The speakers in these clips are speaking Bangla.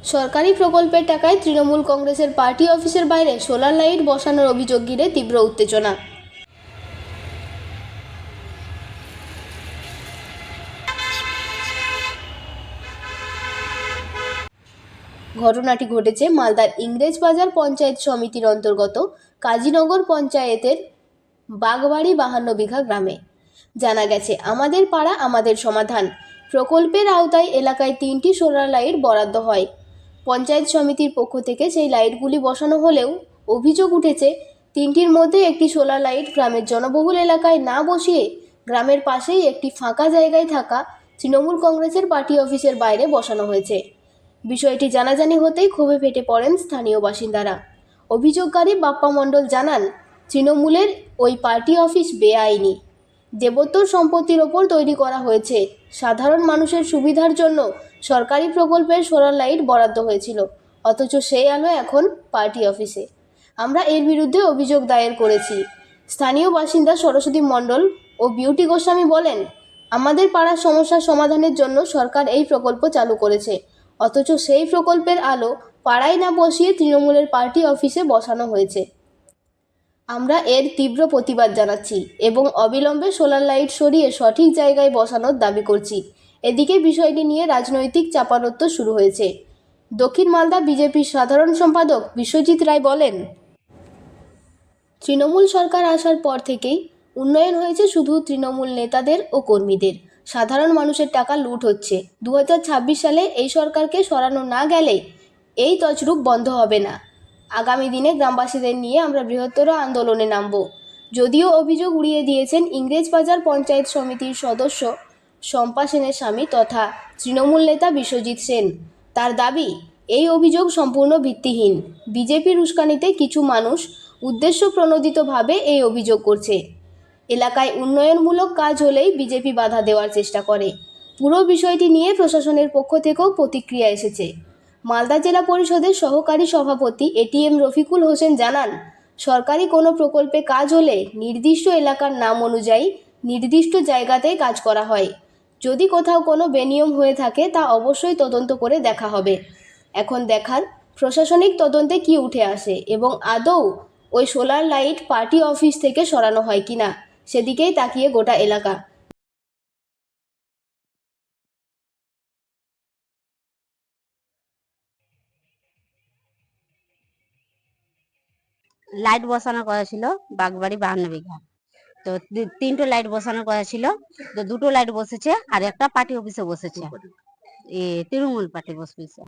সরকারি প্রকল্পের টাকায় তৃণমূল কংগ্রেসের পার্টি অফিসের বাইরে সোলার লাইট বসানোর অভিযোগ ঘিরে তীব্র উত্তেজনা। ঘটনাটি ঘটেছে মালদার ইংরেজবাজার পঞ্চায়েত সমিতির অন্তর্গত কাজীনগর পঞ্চায়েতের বাগবাড়ি 52 বিঘা গ্রামে। জানা গেছে, আমাদের পাড়া আমাদের সমাধান প্রকল্পের আওতায় এলাকায় 3টি সোলার লাইট বরাদ্দ হয়। পঞ্চায়েত সমিতির পক্ষ থেকে সেই লাইটগুলি বসানো হলেও অভিযোগ উঠেছে, 3টির মধ্যে একটি সোলার লাইট গ্রামের জনবহুল এলাকায় না বসিয়ে গ্রামের পাশেই একটি ফাঁকা জায়গায় থাকা তৃণমূল কংগ্রেসের পার্টি অফিসের বাইরে বসানো হয়েছে। বিষয়টি জানাজানি হতেই ক্ষোভে ফেটে পড়েন স্থানীয় বাসিন্দারা। অভিযোগকারী বাপ্পা মণ্ডল জানান, তৃণমূলের ওই পার্টি অফিস বেআইনি, দেবোত্তর সম্পত্তির ওপর তৈরি করা হয়েছে। সাধারণ মানুষের সুবিধার জন্য সরকারি প্রকল্পের সোলার লাইট বরাদ্দ হয়েছিল, অথচ সেই আলো এখন পার্টি অফিসে। আমরা এর বিরুদ্ধে অভিযোগ দায়ের করেছি। স্থানীয় বাসিন্দা সরস্বতী মণ্ডল ও বিউটি গোস্বামী বলেন, আমাদের পাড়ার সমস্যার সমাধানের জন্য সরকার এই প্রকল্প চালু করেছে, অথচ সেই প্রকল্পের আলো পাড়ায় না বসিয়ে তৃণমূলের পার্টি অফিসে বসানো হয়েছে। আমরা এর তীব্র প্রতিবাদ জানাচ্ছি এবং অবিলম্বে সোলার লাইট সরিয়ে সঠিক জায়গায় বসানোর দাবি করছি। এদিকে বিষয়টি নিয়ে রাজনৈতিক চাপানোত্তর শুরু হয়েছে। দক্ষিণ মালদা বিজেপির সাধারণ সম্পাদক বিশ্বজিৎ রায় বলেন, তৃণমূল সরকার আসার পর থেকেই উন্নয়ন হয়েছে শুধু তৃণমূল নেতাদের ও কর্মীদের। সাধারণ মানুষের টাকা লুট হচ্ছে। 2026 সালে এই সরকারকে সরানো না গেলে এই তছরূপ বন্ধ হবে না। আগামী দিনে গ্রামবাসীদের নিয়ে আমরা বৃহত্তর আন্দোলনে নামব। যদিও অভিযোগ উড়িয়ে দিয়েছেন ইংরেজবাজার পঞ্চায়েত সমিতির সদস্য শম্পা সেনের স্বামী তথা তৃণমূল নেতা বিশ্বজিৎ সেন। তার দাবি, এই অভিযোগ সম্পূর্ণ ভিত্তিহীন। বিজেপির উস্কানিতে কিছু মানুষ উদ্দেশ্যপ্রণোদিতভাবে এই অভিযোগ করছে। এলাকায় উন্নয়নমূলক কাজ হলেই বিজেপি বাধা দেওয়ার চেষ্টা করে। পুরো বিষয়টি নিয়ে প্রশাসনের পক্ষ থেকেও প্রতিক্রিয়া এসেছে। মালদা জেলা পরিষদের সহকারী সভাপতি এটিএম রফিকুল হোসেন জানান, সরকারি কোনো প্রকল্পে কাজ হলে নির্দিষ্ট এলাকার নাম অনুযায়ী নির্দিষ্ট জায়গাতেই কাজ করা হয়। যদি কোথাও কোনো বেনিয়ম হয়ে থাকে তা অবশ্যই তদন্ত করে দেখা হবে। এখন দেখার প্রশাসনিক তদন্তে কি উঠে আসে এবং আদৌ ওই সোলার লাইট পার্টি অফিস থেকে সরানো হয় কিনা, সেদিকেই তাকিয়ে গোটা এলাকা। লাইট বসানো করা ছিল বাগবাড়ি 52 বিঘা। তো 3টে লাইট বসানো করা ছিল, তো 2টো লাইট বসেছে আর একটা পার্টি অফিসে বসেছে। তৃণমূল পার্টি বসেছে।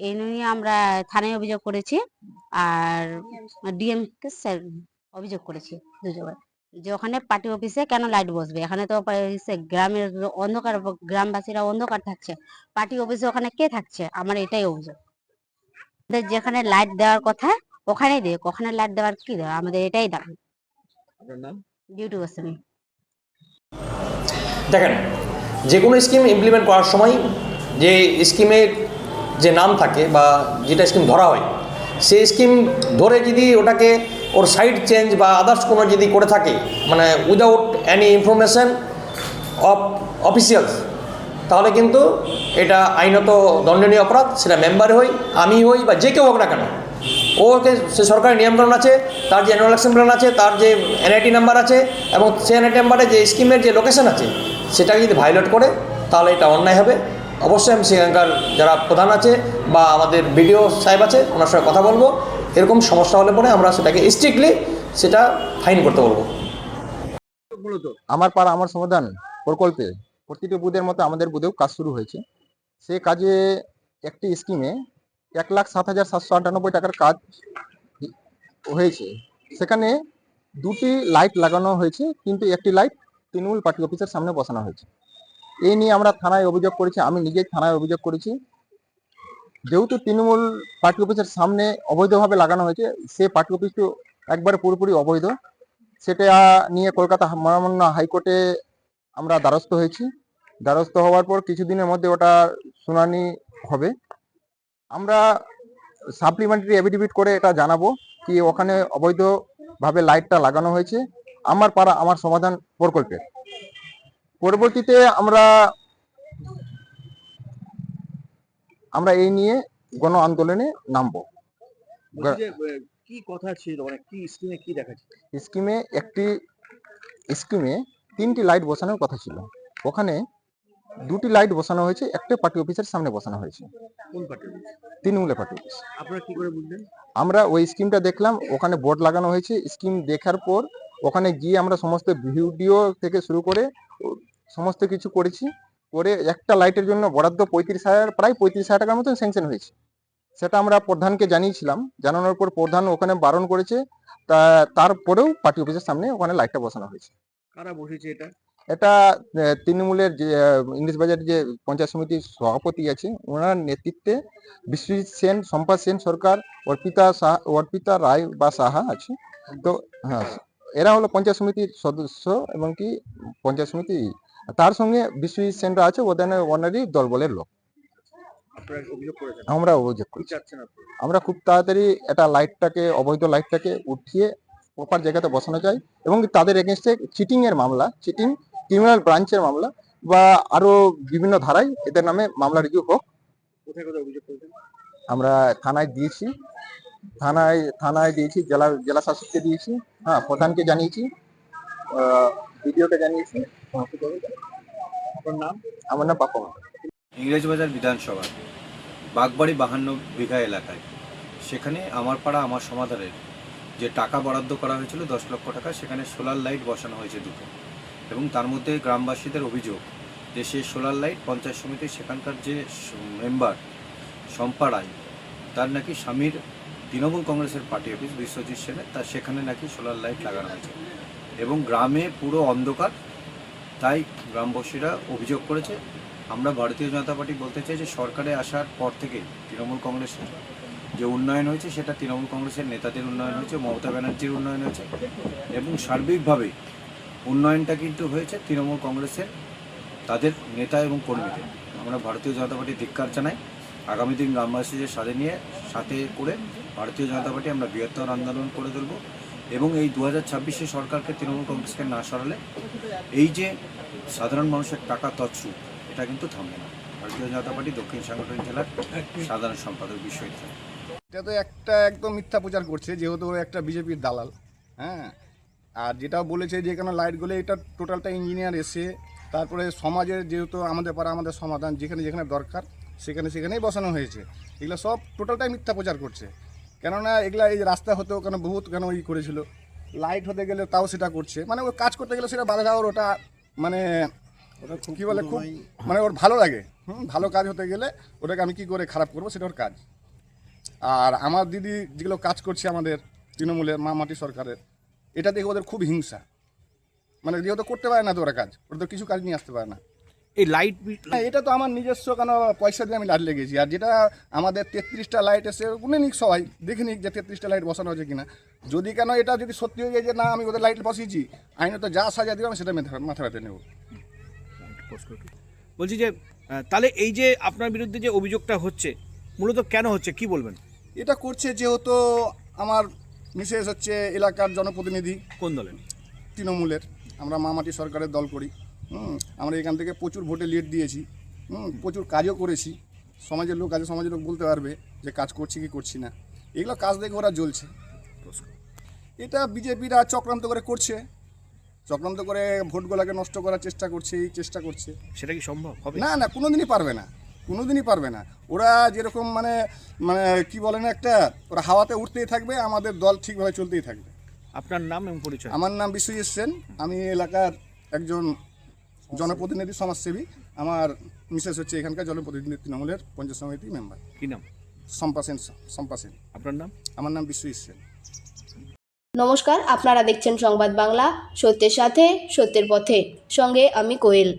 এই নিয়ে আমরা থানায় অভিযোগ করেছি আর ডিএম কে অভিযোগ করেছি দু জায়গায়, যে ওখানে পার্টি অফিসে কেন লাইট বসবে। এখানে তো গ্রামের অন্ধকার, গ্রামবাসীরা অন্ধকার থাকছে, পার্টি অফিসে ওখানে কে থাকছে। আমার এটাই অভিযোগ। যেখানে লাইট দেওয়ার কথা ওখানেই দেখ, ওখানে লাইট দেওয়ার কি দেওয়া, আমাদের এটাই দাবি। বিউটি গোস্বামী। দেখেন, যে কোনো স্কিম ইমপ্লিমেন্ট করার সময় যে স্কিমের যে নাম থাকে বা যেটা স্কিম ধরা হয়, সেই স্কিম ধরে যদি ওটাকে ওর সাইড চেঞ্জ বা আদার্স কোনো যদি করে থাকে, মানে without any information of officials, তাহলে কিন্তু এটা আইনত দণ্ডনীয় অপরাধ। সেটা মেম্বার হই, আমি হই বা যে কেউ হোক না কেন, ওকে সে সরকারি নিয়মকানুন আছে, তার যে অ্যানুয়াল অ্যাকশন প্ল্যান আছে, তার যে এনআইটি নাম্বার আছে এবং সেই এনআইটি নাম্বারে যে স্কিমের যে লোকেশন আছে সেটাকে যদি ভায়োলেট করে তাহলে এটা অন্যায় হবে। অবশ্যই আমি সেখানকার যারা প্রধান আছে বা আমাদের বিডিও সাহেব আছে ওনার সঙ্গে কথা বলবো। এরকম সমস্যা হলে পরে আমরা সেটাকে স্ট্রিক্টলি সেটা ফাইন করতে বলবো। আমার পাড়া আমার সমাধান প্রকল্পে প্রতিটি বুথের মতো আমাদের বুথেও কাজ শুরু হয়েছে। সে কাজে একটি স্কিমে 1,07,798 টাকার কাজ হয়েছে। সেখানে 2টি লাইট লাগানো হয়েছে, কিন্তু একটি লাইট তৃণমূল পার্টি অফিসের সামনে বসানো হয়েছে। এই নিয়ে আমরা থানায় অভিযোগ করেছি, আমি নিজেই থানায় অভিযোগ করেছি। যেহেতু তৃণমূল পার্টি অফিসের সামনে অবৈধভাবে লাগানো হয়েছে, সে পার্টি অফিসটি একবারে পুরোপুরি অবৈধ। সেটা নিয়ে কলকাতা মহামান্য হাইকোর্টে আমরা দ্বারস্থ হয়েছি। দ্বারস্থ হওয়ার পর কিছুদিনের মধ্যে ওটা শুনানি হবে। আমরা সাপ্লিমেন্টারি এফিডেভিট করে এটা জানাবো কি ওখানে অবৈধভাবে লাইটটা লাগানো হয়েছে আমার পাড়া আমার সমাধান প্রকল্পের। পরবর্তীতে আমরা আমরা এই নিয়ে গণ আন্দোলনে নামবো। বলছি যে কি কথা ছিল, মানে কি স্কিমে কি দেখাচ্ছে? একটি স্কিমে 3টি লাইট বসানোর কথা ছিল, ওখানে 2টি লাইট বসানো হয়েছে, একটা পার্টি অফিসের সামনে বসানো হয়েছে, কোন পার্টির? তৃণমূলের পার্টি অফিস। আপনারা কি করে বুঝলেন? আমরা ওই স্কিমটা দেখলাম, ওখানে বোর্ড লাগানো হয়েছে। স্কিম দেখার পর ওখানে গিয়ে আমরা সমস্ত ভিডিও থেকে শুরু করে সমস্ত কিছু করেছি, করে একটা লাইটের জন্য বরাদ্দ 35,000, প্রায় 35,000 টাকার মতন স্যাংশন হয়েছে। সেটা আমরা প্রধানকে জানিয়েছিলাম, জানানোর পর প্রধান ওখানে বারণ করেছে, তারপরেও পার্টি অফিসের সামনে ওখানে লাইটটা বসানো হয়েছে। কারা বসেছে এটা? এটা তৃণমূলের যে ইংলিশ বাজারের যে পঞ্চায়েত সমিতির সভাপতি আছে, ওনার নেতৃত্বে বিশ্বজিৎ সেন, শম্পা সেন সরকার, অর্পিতা রায় বা সাহা আছে। তো হ্যাঁ, এরা হলো পঞ্চায়েত সমিতির সদস্য এবং কি পঞ্চায়েত সমিতি, তার সঙ্গে বিশ্বজিৎ সেনরা আছে, ওনারই দলবলের লোক। আপনারা অভিযোগ করেছেন? আমরা অভিযোগ কি করি, চাচ্ছেন আপনারা? আমরা খুব তাড়াতাড়ি এটা অবৈধ লাইটটাকে উঠিয়ে প্রপার জায়গাতে বসানো যায়, এবং তাদের এগেনস্টে চিটিং এর মামলা, ক্রিমিনাল ব্রাঞ্চের মামলা বা আরো বিভিন্ন ধারায় এদের নামে মামলা রিজু হোক। কোথায় কোথায় অভিযোগ করেছেন? আমরা থানায় দিয়েছি, জেলা শাসককে দিয়েছি, হ্যাঁ, প্রধানকে জানিয়েছি, ভিডিওকে জানিয়েছি। আপনার নাম? আমার নাম পাপা মান্ডি। ইংরেজবাজার বিধানসভা বাগবাড়ি 52 বিঘা এলাকায়, সেখানে আমার পাড়া আমার সমাধানের যে টাকা বরাদ্দ করা হয়েছিল 10 লক্ষ টাকা, সেখানে সোলার লাইট বসানো হয়েছে 2টো, এবং তার মধ্যে গ্রামবাসীদের অভিযোগ যে সেই সোলার লাইট পঞ্চায়েত সমিতির সেখানকার যে মেম্বার শম্পা রায়, তার নাকি স্বামীর তৃণমূল কংগ্রেসের পার্টি অফিস বিশ্বজিৎ সেনের, তার সেখানে নাকি সোলার লাইট লাগানো হয়েছে এবং গ্রামে পুরো অন্ধকার। তাই গ্রামবাসীরা অভিযোগ করেছে। আমরা ভারতীয় জনতা পার্টি বলতে চাই যে সরকারে আসার পর থেকে তৃণমূল কংগ্রেসের যে উন্নয়ন হয়েছে সেটা তৃণমূল কংগ্রেসের নেতাদের উন্নয়ন হয়েছে, মমতা ব্যানার্জির উন্নয়ন হয়েছে, এবং সার্বিকভাবে উন্নয়নটা কিন্তু হয়েছে তৃণমূল কংগ্রেসের তাদের নেতা এবং কর্মীদের। আমরা ভারতীয় জনতা পার্টি ধিক্কার জানাই। আগামী দিন গ্রামবাসীদের সাথে করে ভারতীয় জনতা পার্টি আমরা বৃহত্তর আন্দোলন করে তুলব, এবং এই 2026-এ সরকারকে তৃণমূল কংগ্রেসকে না সরালে এই যে সাধারণ মানুষের টাকা তছরূপ, এটা কিন্তু থামবে না। ভারতীয় জনতা পার্টি দক্ষিণ সাংগঠনিক জেলার সাধারণ সম্পাদক বিষয়। এটা তো একদম মিথ্যা প্রচার করছে, যেহেতু ও একটা বিজেপির দালাল। হ্যাঁ, আর যেটা বলেছে যে এখানে লাইটগুলো, এটা টোটালটা ইঞ্জিনিয়ার এসে তারপরে সমাজের, যেহেতু আমাদের পাড়া আমাদের সমাধান, যেখানে যেখানে দরকার সেখানেই বসানো হয়েছে। এগুলো সব টোটালটাই মিথ্যা প্রচার করছে। কেননা এগুলা এই রাস্তা হতেও বহুত করেছিল, লাইট হতে গেলে তাও সেটা করছে, মানে ওর কাজ করতে গেলে সেটা বাধা দেওয়ার, ওটা মানে কী বলে, খুব মানে ওর ভালো লাগে। ভালো কাজ হতে গেলে ওটাকে আমি কি করে খারাপ করবো, সেটা ওর কাজ। আর আমার দিদি যেগুলো কাজ করছে আমাদের তৃণমূলের মাটি সরকারের, এটা দেখে ওদের খুব হিংসা, মানে যেহেতু করতে পারে না তো ওরা কাজ, ওরা তো কিছু কাজ নিয়ে আসতে পারে না। এই লাইট হ্যাঁ, এটা তো আমার নিজস্ব, কেন পয়সা দিয়ে আমি লাইট লেগেছি। আর যেটা আমাদের 33টা লাইট এসে গুনে নিক, সবাই দেখে নিক যে 33টা লাইট বসানো হয়েছে কিনা। যদি কেন এটা যদি সত্যি হয়ে যায় যে না আমি ওদের লাইট বসিয়েছি, আইনত যা সাজা দিব আমি সেটা মাথা ব্যথা নেব। বলছি যে তাহলে এই যে আপনার বিরুদ্ধে যে অভিযোগটা হচ্ছে, মূলত কেন হচ্ছে কি বলবেন? এটা করছে যেহেতু আমার মিসেস হচ্ছে এলাকার জনপ্রতিনিধি। কোন দলের? তৃণমূলের। আমরা মাটি সরকারের দল করি। আমরা এখান থেকে প্রচুর ভোটে লিড দিয়েছি, প্রচুর কাজও করেছি। সমাজের লোক আছে, সমাজের লোক বলতে পারবে যে কাজ করছি কি করছি না। এগুলো কাজ দেখে ওরা জ্বলছে। এটা বিজেপিরা চক্রান্ত করে করছে, চক্রান্ত করে ভোটগুলোকে নষ্ট করার চেষ্টা করছে, এই চেষ্টা করছে। সেটা কি সম্ভব হবে? না, কোনোদিনই পারবে না, কোনোদিনই পারবে না। ওরা যেরকম মানে মানে কি বলে না, একটা ওরা হাওয়াতে উঠতেই থাকবে, আমাদের দল ঠিকভাবে চলতেই থাকবে। আপনার নাম এবং পরিচয়? আমার নাম বিশ্বজিৎ সেন, আমি এলাকার একজন জনপ্রতিনিধি, সমাজসেবী। আমার মিসেস হচ্ছে এখানকার জনপ্রতিনিধি, তৃণমূলের পঞ্চায়েত সমিতি মেম্বার। কি নাম? শম্পা সেন। আপনার নাম? আমার নাম বিশ্বজিৎ সেন। নমস্কার, আপনারা দেখছেন সংবাদ বাংলা, সত্যের সাথে সত্যের পথে, সঙ্গে আমি কোয়েল।